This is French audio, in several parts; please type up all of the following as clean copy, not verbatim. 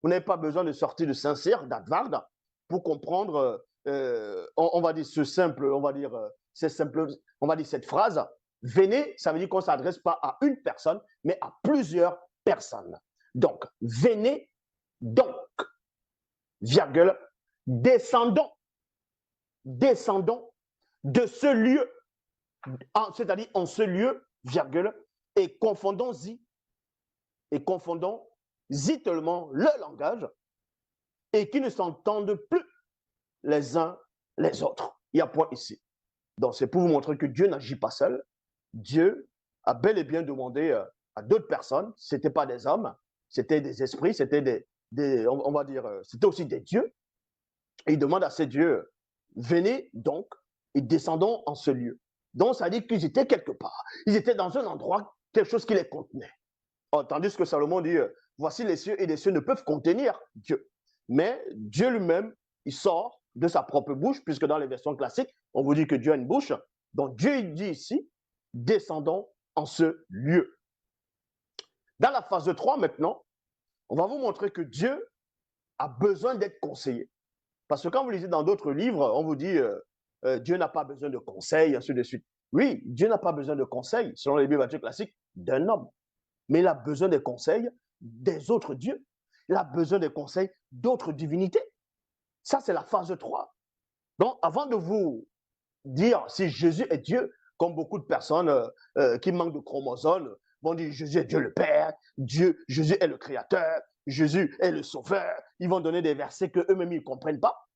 Vous n'avez pas besoin de sortir de Saint-Cyr, d'Advard, pour comprendre, on va dire ce simple, on va dire, cette phrase. Venez, ça veut dire qu'on ne s'adresse pas à une personne, mais à plusieurs personnes. Donc, venez donc, virgule, descendons de ce lieu, c'est-à-dire en ce lieu, virgule, et confondons-y tellement le langage et qui ne s'entendent plus les uns les autres. Il y a point ici. Donc, c'est pour vous montrer que Dieu n'agit pas seul. Dieu a bel et bien demandé à d'autres personnes, ce n'étaient pas des hommes, c'était des esprits, c'était on va dire, c'était aussi des dieux. Et il demande à ces dieux, venez donc et descendons en ce lieu. Donc, ça dit qu'ils étaient quelque part. Ils étaient dans un endroit, quelque chose qui les contenait. Tandis que Salomon dit, voici les cieux et les cieux ne peuvent contenir Dieu. Mais Dieu lui-même, il sort de sa propre bouche, puisque dans les versions classiques, on vous dit que Dieu a une bouche. Donc Dieu, il dit ici, descendons en ce lieu. Dans la phase 3 maintenant, on va vous montrer que Dieu a besoin d'être conseillé. Parce que quand vous lisez dans d'autres livres, on vous dit, Dieu n'a pas besoin de conseil, ainsi de suite. Oui, Dieu n'a pas besoin de conseil, selon les Bibles classiques, d'un homme. Mais il a besoin des conseils des autres dieux. Il a besoin des conseils d'autres divinités. Ça, c'est la phase 3. Donc, avant de vous dire si Jésus est Dieu, comme beaucoup de personnes qui manquent de chromosomes vont dire Jésus est Dieu le Père, Jésus est le Créateur, Jésus est le Sauveur. Ils vont donner des versets qu'eux-mêmes ils ne comprennent pas.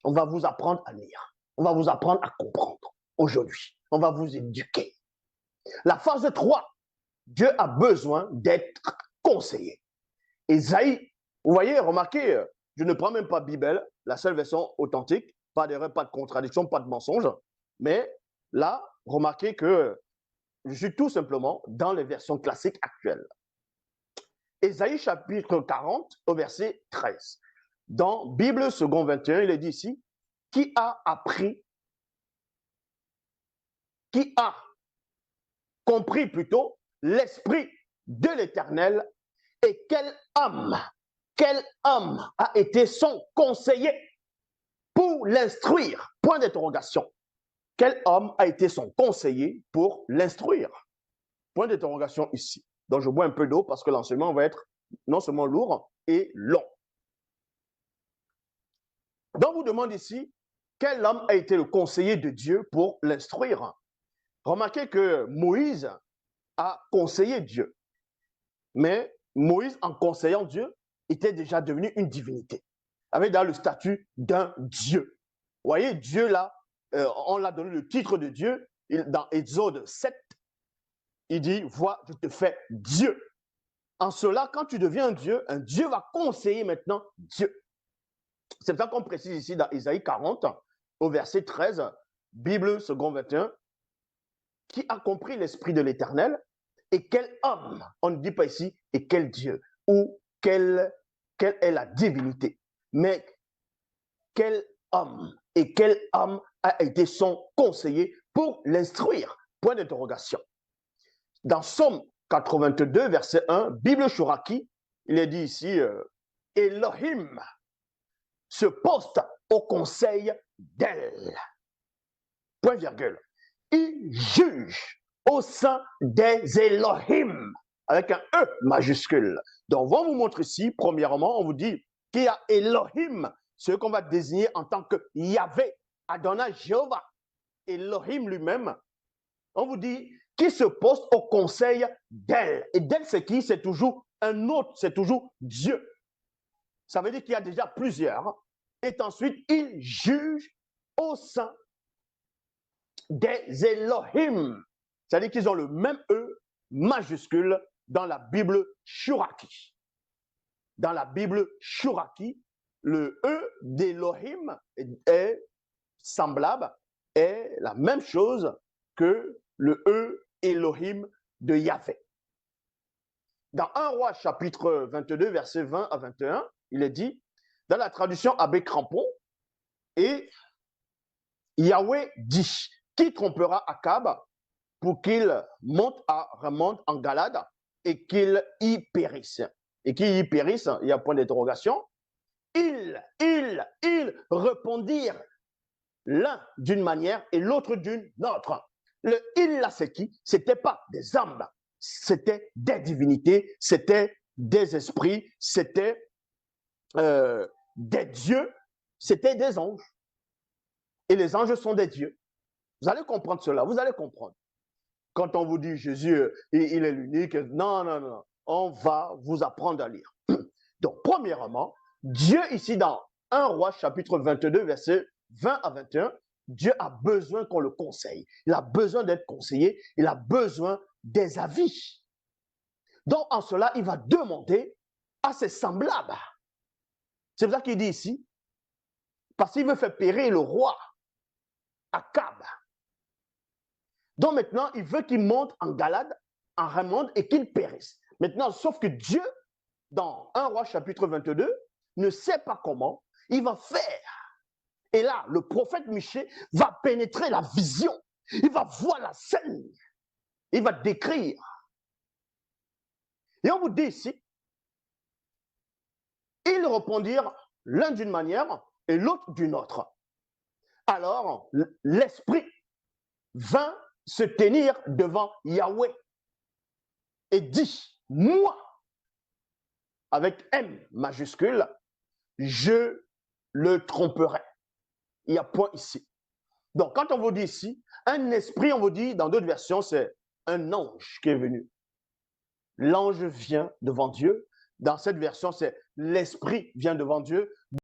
On va vous apprendre à lire. On va vous apprendre à comprendre aujourd'hui. On va vous éduquer. La phase 3, Dieu a besoin d'être conseillé. Ésaïe, vous voyez, remarquez, je ne prends même pas Bible, la seule version authentique, pas d'erreur, pas de contradiction, pas de mensonge. Mais là, remarquez que je suis tout simplement dans les versions classiques actuelles. Ésaïe chapitre 40 au verset 13. Dans Bible second 21, il est dit ici, qui a appris, qui a compris plutôt l'esprit de l'Éternel et quel homme a été son conseiller pour l'instruire? Point d'interrogation. Quel homme a été son conseiller pour l'instruire? Point d'interrogation ici. Donc, je bois un peu d'eau parce que l'enseignement va être non seulement lourd et long. Donc, on vous demande ici, quel homme a été le conseiller de Dieu pour l'instruire? Remarquez que Moïse a conseillé Dieu. Mais Moïse, en conseillant Dieu, était déjà devenu une divinité, avec dans le statut d'un Dieu. Vous voyez, Dieu là, on l'a donné le titre de Dieu, dans Exode 7, il dit, vois, je te fais Dieu. En cela, quand tu deviens un Dieu va conseiller maintenant Dieu. C'est ça qu'on précise ici dans Ésaïe 40, au verset 13, Bible second 21, qui a compris l'esprit de l'Éternel et quel homme, on ne dit pas ici, et quel Dieu, ou quelle est la divinité, mais quel homme et quel homme a été son conseiller pour l'instruire? Point d'interrogation. Dans Somme 82, verset 1, Bible Shuraki, il est dit ici, Elohim se poste au conseil d'elle. Point virgule. Il juge au sein des Elohim, avec un E majuscule. Donc, on va vous montrer ici, premièrement, on vous dit qu'il y a Elohim, ce qu'on va désigner en tant que Yahvé, Adonai Jéhovah. Elohim lui-même, on vous dit qui se poste au conseil d'elle. Et d'elle, c'est qui? C'est toujours un autre, c'est toujours Dieu. Ça veut dire qu'il y a déjà plusieurs. Et ensuite, il juge au sein des Elohim. C'est-à-dire qu'ils ont le même E majuscule dans la Bible Shuraki. Dans la Bible Shuraki, le E d'Elohim est semblable, est la même chose que le E Elohim de Yahvé. Dans 1 Roi chapitre 22, versets 20 à 21, il est dit, dans la traduction Abbé Crampon, et Yahweh dit, qui trompera Akab pour qu'il remonte en Galade et qu'il y périsse? et qui y périssent, il y a point d'interrogation. Ils répondirent l'un d'une manière et l'autre d'une autre. Le il là, c'est qui? C'était pas des âmes, c'était des divinités, c'était des esprits, c'était des dieux, c'était des anges. Et les anges sont des dieux. Vous allez comprendre cela, vous allez comprendre. Quand on vous dit Jésus, il est l'unique, non, non, non, on va vous apprendre à lire. Donc, premièrement, Dieu ici dans 1 Roi chapitre 22, versets 20 à 21, Dieu a besoin qu'on le conseille. Il a besoin d'être conseillé, il a besoin des avis. Donc, en cela, il va demander à ses semblables. C'est pour ça qu'il dit ici, parce qu'il veut faire périr le roi Akab. Donc maintenant, il veut qu'il monte en Galade, en Ramonde et qu'il périsse. Maintenant, sauf que Dieu, dans 1 Roi chapitre 22, ne sait pas comment il va faire. Et là, le prophète Michée va pénétrer la vision. Il va voir la scène. Il va décrire. Et on vous dit ici, ils répondirent l'un d'une manière et l'autre d'une autre. Alors, l'esprit vint se tenir devant Yahweh et dit, moi, avec M majuscule, je le tromperai. Il y a point ici. Donc, quand on vous dit ici, un esprit, on vous dit, dans d'autres versions, c'est un ange qui est venu. L'ange vient devant Dieu. Dans cette version, c'est l'esprit vient devant Dieu.